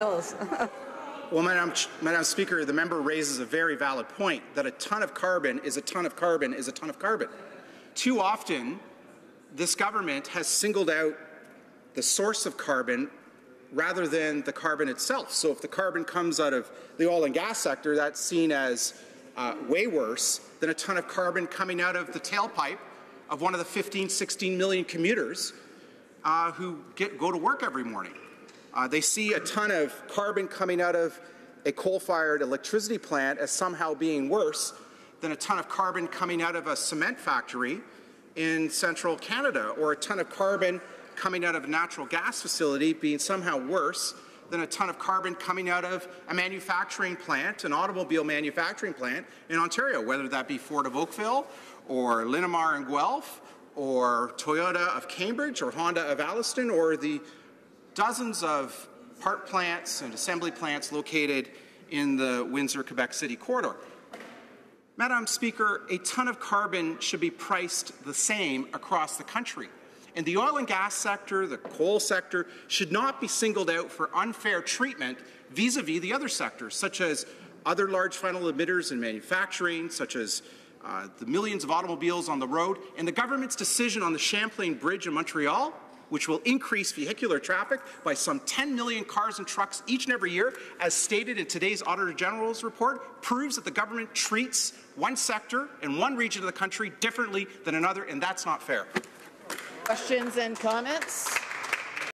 Well, Madam Speaker, the member raises a very valid point that a ton of carbon is a ton of carbon is a ton of carbon. Too often, this government has singled out the source of carbon rather than the carbon itself. So if the carbon comes out of the oil and gas sector, that's seen as way worse than a ton of carbon coming out of the tailpipe of one of the 15, 16 million commuters who go to work every morning. They see a ton of carbon coming out of a coal-fired electricity plant as somehow being worse than a ton of carbon coming out of a cement factory in central Canada, or a ton of carbon coming out of a natural gas facility being somehow worse than a ton of carbon coming out of a manufacturing plant, an automobile manufacturing plant in Ontario, whether that be Ford of Oakville or Linamar in Guelph or Toyota of Cambridge or Honda of Alliston, or the dozens of part plants and assembly plants located in the Windsor, Quebec City corridor. Madam Speaker, a ton of carbon should be priced the same across the country. And the oil and gas sector, the coal sector, should not be singled out for unfair treatment vis-a-vis the other sectors, such as other large final emitters in manufacturing, such as the millions of automobiles on the road, and the government's decision on the Champlain Bridge in Montreal, which will increase vehicular traffic by some 10 million cars and trucks each and every year, as stated in today's Auditor General's report, proves that the government treats one sector and one region of the country differently than another, and that's not fair. Questions and comments?